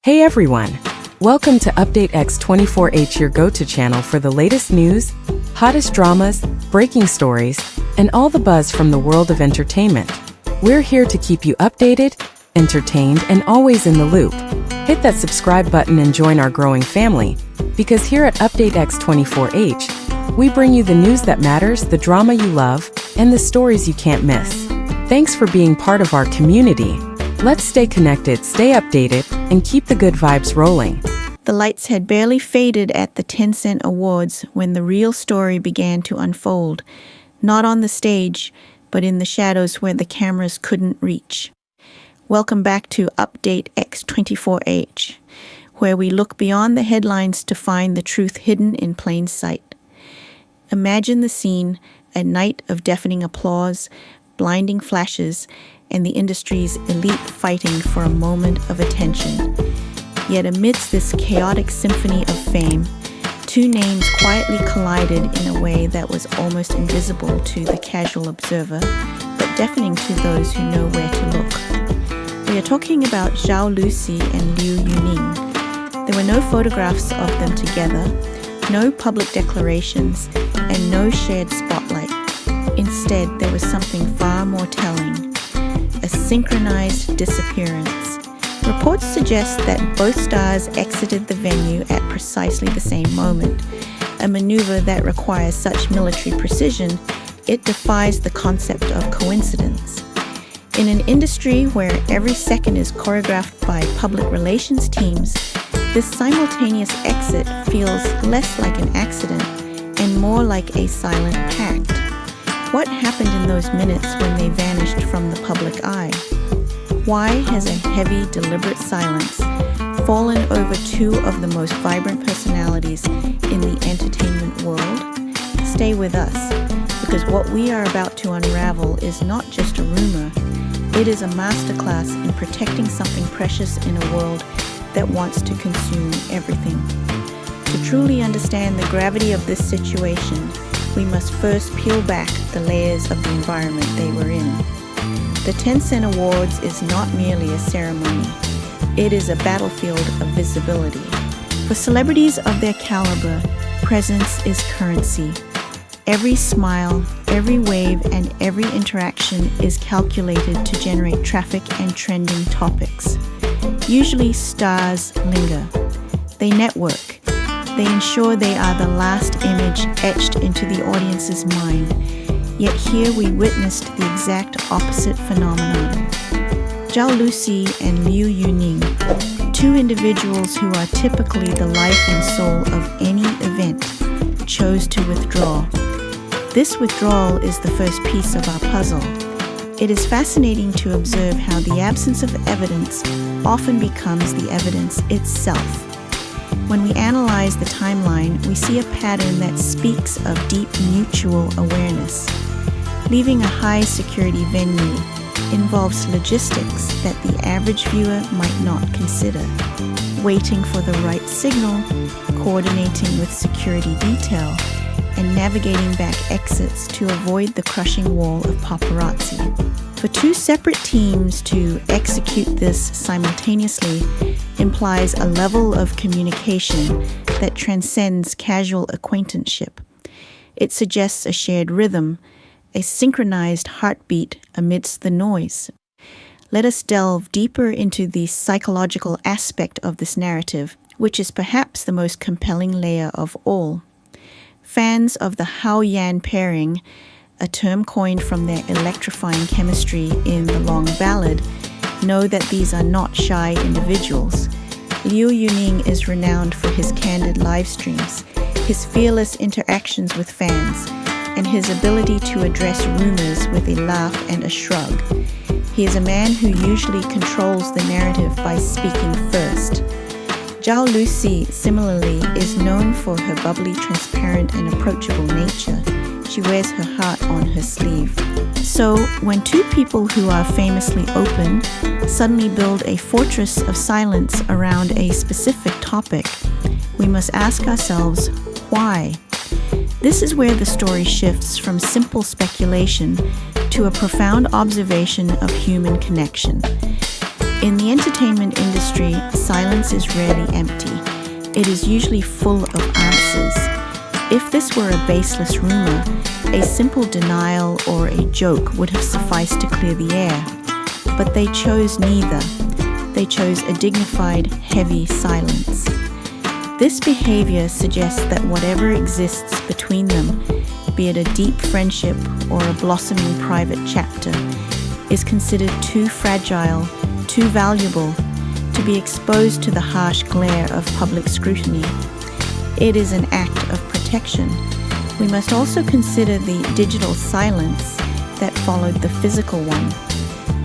Hey everyone! Welcome to Update X24H, your go-to channel for the latest news, hottest dramas, breaking stories, and all the buzz from the world of entertainment. We're here to keep you updated, entertained, and always in the loop. Hit that subscribe button and join our growing family, because here at Update X24H, we bring you the news that matters, the drama you love, and the stories you can't miss. Thanks for being part of our community. Let's stay connected, stay updated, and keep the good vibes rolling. The lights had barely faded at the Tencent Awards when the real story began to unfold, not on the stage, but in the shadows where the cameras couldn't reach. Welcome back to Update X24H, where we look beyond the headlines to find the truth hidden in plain sight. Imagine the scene, a night of deafening applause, blinding flashes, and the industry's elite fighting for a moment of attention. Yet amidst this chaotic symphony of fame, two names quietly collided in a way that was almost invisible to the casual observer, but deafening to those who know where to look. We are talking about Zhao Lusi and Liu Yuning. There were no photographs of them together, no public declarations, and no shared spotlight. Instead, there was something far more telling. A synchronized disappearance. Reports suggest that both stars exited the venue at precisely the same moment, a maneuver that requires such military precision, it defies the concept of coincidence. In an industry where every second is choreographed by public relations teams, this simultaneous exit feels less like an accident and more like a silent pact. What happened in those minutes when they vanished from the public eye? Why has a heavy, deliberate silence fallen over two of the most vibrant personalities in the entertainment world? Stay with us, because what we are about to unravel is not just a rumor, it is a masterclass in protecting something precious in a world that wants to consume everything. To truly understand the gravity of this situation, we must first peel back the layers of the environment they were in. The Tencent Awards is not merely a ceremony. It is a battlefield of visibility. For celebrities of their caliber, presence is currency. Every smile, every wave, and every interaction is calculated to generate traffic and trending topics. Usually, stars linger. They network. They ensure they are the last image etched into the audience's mind. Yet here we witnessed the exact opposite phenomenon. Zhao Lusi and Liu Yuning, two individuals who are typically the life and soul of any event, chose to withdraw. This withdrawal is the first piece of our puzzle. It is fascinating to observe how the absence of evidence often becomes the evidence itself. When we analyze the timeline, we see a pattern that speaks of deep mutual awareness. Leaving a high-security venue involves logistics that the average viewer might not consider. Waiting for the right signal, coordinating with security detail, and navigating back exits to avoid the crushing wall of paparazzi. For two separate teams to execute this simultaneously implies a level of communication that transcends casual acquaintanceship. It suggests a shared rhythm, a synchronized heartbeat amidst the noise. Let us delve deeper into the psychological aspect of this narrative, which is perhaps the most compelling layer of all. Fans of the HaoYan pairing, a term coined from their electrifying chemistry in the long Ballad, know that these are not shy individuals. Liu Yuning is renowned for his candid live streams, his fearless interactions with fans, and his ability to address rumors with a laugh and a shrug. He is a man who usually controls the narrative by speaking first. Zhao Lusi, similarly, is known for her bubbly, transparent, and approachable nature. She wears her heart on her sleeve. So, when two people who are famously open suddenly build a fortress of silence around a specific topic, we must ask ourselves, why? This is where the story shifts from simple speculation to a profound observation of human connection. In the entertainment industry, silence is rarely empty. It is usually full of answers. If this were a baseless rumor, a simple denial or a joke would have sufficed to clear the air. But they chose neither. They chose a dignified, heavy silence. This behavior suggests that whatever exists between them, be it a deep friendship or a blossoming private chapter, is considered too fragile, too valuable to be exposed to the harsh glare of public scrutiny. It is an act of protection. We must also consider the digital silence that followed the physical one.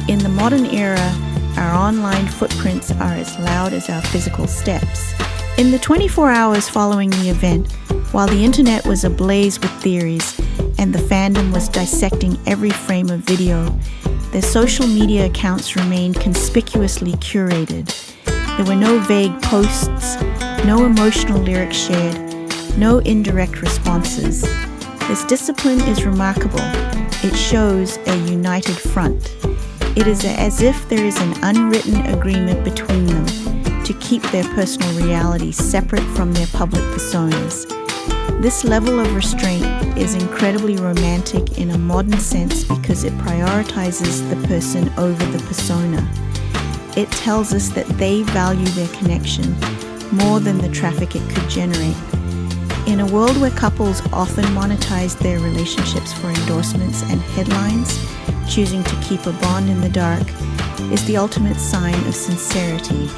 In the modern era, our online footprints are as loud as our physical steps. In the 24 hours following the event, while the internet was ablaze with theories and the fandom was dissecting every frame of video, their social media accounts remained conspicuously curated. There were no vague posts, no emotional lyrics shared, no indirect responses. This discipline is remarkable. It shows a united front. It is as if there is an unwritten agreement between them to keep their personal reality separate from their public personas. This level of restraint is incredibly romantic in a modern sense because it prioritizes the person over the persona. It tells us that they value their connection more than the traffic it could generate. In a world where couples often monetize their relationships for endorsements and headlines, choosing to keep a bond in the dark is the ultimate sign of sincerity.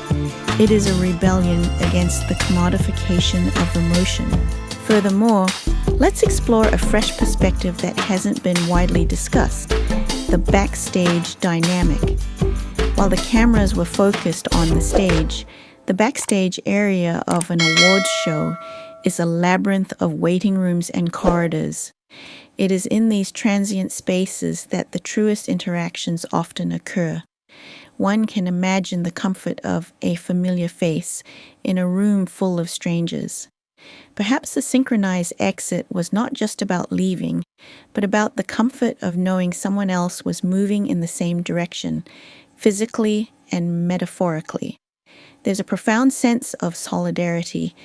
It is a rebellion against the commodification of emotion. Furthermore, let's explore a fresh perspective that hasn't been widely discussed: the backstage dynamic. While the cameras were focused on the stage, the backstage area of an awards show is a labyrinth of waiting rooms and corridors. It is in these transient spaces that the truest interactions often occur. One can imagine the comfort of a familiar face in a room full of strangers. Perhaps the synchronized exit was not just about leaving, but about the comfort of knowing someone else was moving in the same direction, physically and metaphorically. There's a profound sense of solidarity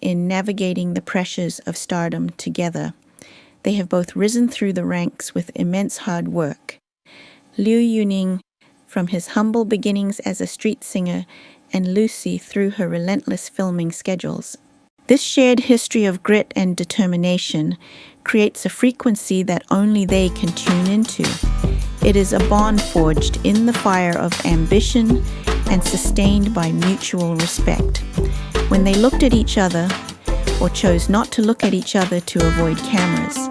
in navigating the pressures of stardom together. They have both risen through the ranks with immense hard work. Liu Yuning, from his humble beginnings as a street singer, and Lusi through her relentless filming schedules. This shared history of grit and determination creates a frequency that only they can tune into. It is a bond forged in the fire of ambition and sustained by mutual respect. When they looked at each other, or chose not to look at each other to avoid cameras,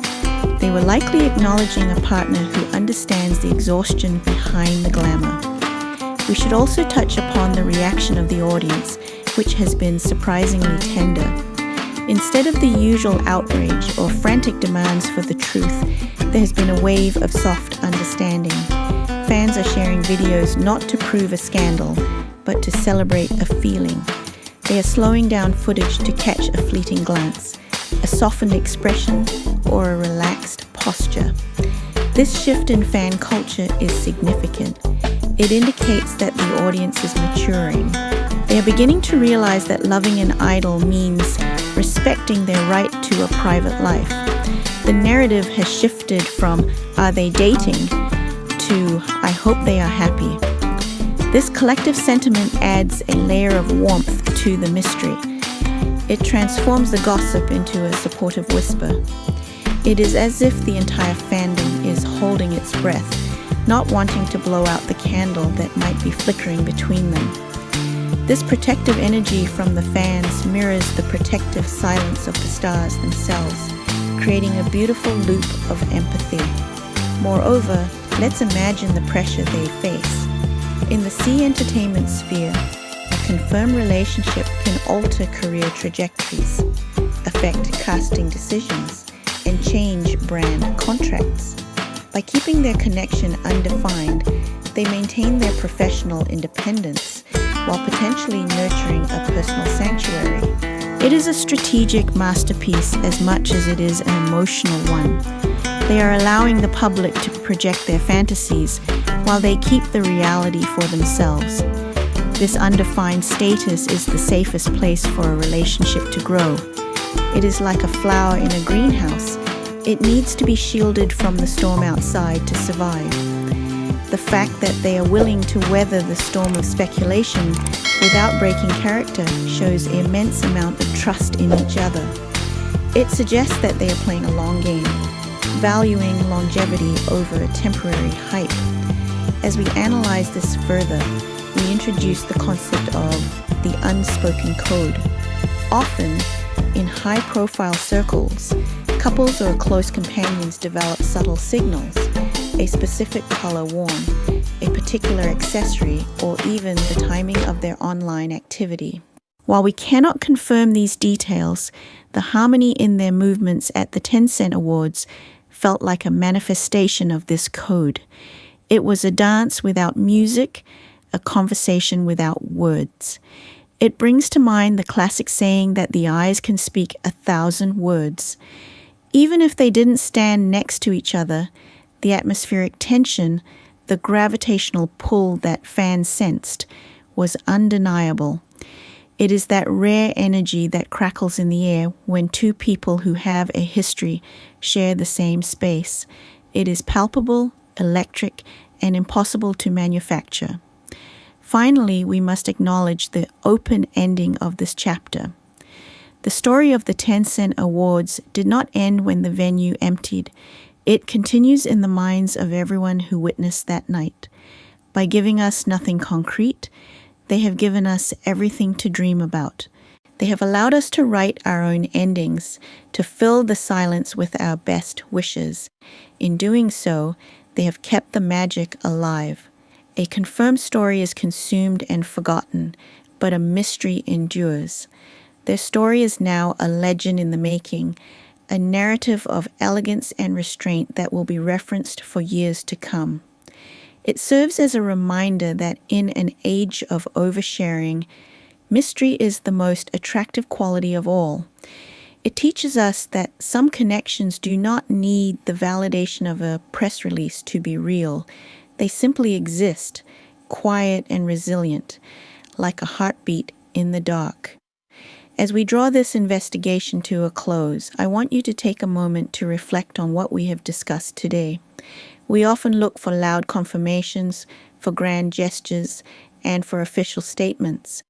they were likely acknowledging a partner who understands the exhaustion behind the glamour. We should also touch upon the reaction of the audience, which has been surprisingly tender. Instead of the usual outrage or frantic demands for the truth, there has been a wave of soft understanding. Fans are sharing videos not to prove a scandal, but to celebrate a feeling. They are slowing down footage to catch a fleeting glance, a softened expression, or a relaxed posture. This shift in fan culture is significant. It indicates that the audience is maturing. They are beginning to realize that loving an idol means respecting their right to a private life. The narrative has shifted from "are they dating?" to "I hope they are happy." This collective sentiment adds a layer of warmth to the mystery. It transforms the gossip into a supportive whisper. It is as if the entire fandom is holding its breath, not wanting to blow out the candle that might be flickering between them. This protective energy from the fans mirrors the protective silence of the stars themselves, creating a beautiful loop of empathy. Moreover, let's imagine the pressure they face. In the C-entertainment sphere, a confirmed relationship can alter career trajectories, affect casting decisions, and change brand contracts. By keeping their connection undefined, they maintain their professional independence while potentially nurturing a personal sanctuary. It is a strategic masterpiece as much as it is an emotional one. They are allowing the public to project their fantasies while they keep the reality for themselves. This undefined status is the safest place for a relationship to grow. It is like a flower in a greenhouse. It needs to be shielded from the storm outside to survive. The fact that they are willing to weather the storm of speculation without breaking character shows immense amount of trust in each other. It suggests that they are playing a long game, valuing longevity over a temporary hype. As we analyze this further, we introduce the concept of the unspoken code. Often, in high-profile circles, couples or close companions develop subtle signals, a specific color worn, a particular accessory, or even the timing of their online activity. While we cannot confirm these details, the harmony in their movements at the Tencent Awards felt like a manifestation of this code. It was a dance without music, a conversation without words. It brings to mind the classic saying that the eyes can speak 1,000 words. Even if they didn't stand next to each other, the atmospheric tension, the gravitational pull that fans sensed, was undeniable. It is that rare energy that crackles in the air when two people who have a history share the same space. It is palpable, electric, and impossible to manufacture. Finally, we must acknowledge the open ending of this chapter. The story of the Tencent Awards did not end when the venue emptied. It continues in the minds of everyone who witnessed that night. By giving us nothing concrete, they have given us everything to dream about. They have allowed us to write our own endings, to fill the silence with our best wishes. In doing so, they have kept the magic alive. A confirmed story is consumed and forgotten, but a mystery endures. Their story is now a legend in the making, a narrative of elegance and restraint that will be referenced for years to come. It serves as a reminder that in an age of oversharing, mystery is the most attractive quality of all. It teaches us that some connections do not need the validation of a press release to be real. They simply exist, quiet and resilient, like a heartbeat in the dark. As we draw this investigation to a close, I want you to take a moment to reflect on what we have discussed today. We often look for loud confirmations, for grand gestures, and for official statements.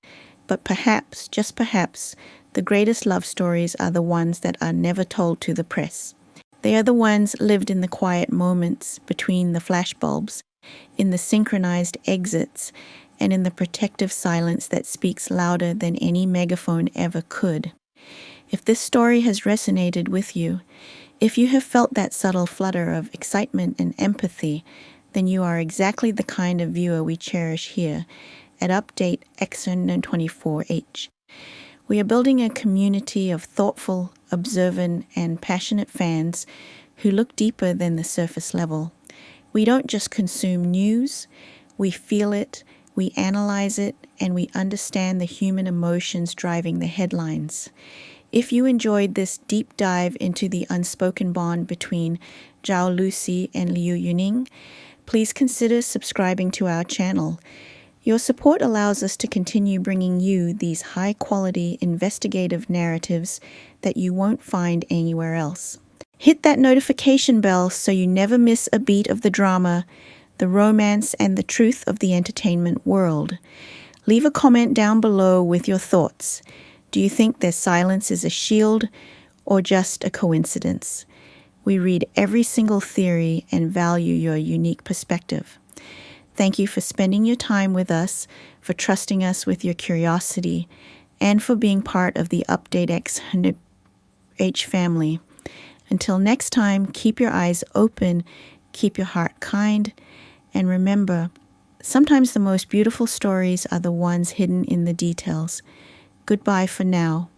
But perhaps, just perhaps, the greatest love stories are the ones that are never told to the press. They are the ones lived in the quiet moments between the flashbulbs, in the synchronized exits, and in the protective silence that speaks louder than any megaphone ever could. If this story has resonated with you, if you have felt that subtle flutter of excitement and empathy, then you are exactly the kind of viewer we cherish here at Update X124H. We are building a community of thoughtful, observant, and passionate fans who look deeper than the surface level. We don't just consume news, we feel it, we analyze it, and we understand the human emotions driving the headlines. If you enjoyed this deep dive into the unspoken bond between Zhao Lusi and Liu Yuning, please consider subscribing to our channel. Your support allows us to continue bringing you these high-quality investigative narratives that you won't find anywhere else. Hit that notification bell so you never miss a beat of the drama, the romance, and the truth of the entertainment world. Leave a comment down below with your thoughts. Do you think their silence is a shield or just a coincidence? We read every single theory and value your unique perspective. Thank you for spending your time with us, for trusting us with your curiosity, and for being part of the Update X100H family. Until next time, keep your eyes open, keep your heart kind, and remember, sometimes the most beautiful stories are the ones hidden in the details. Goodbye for now.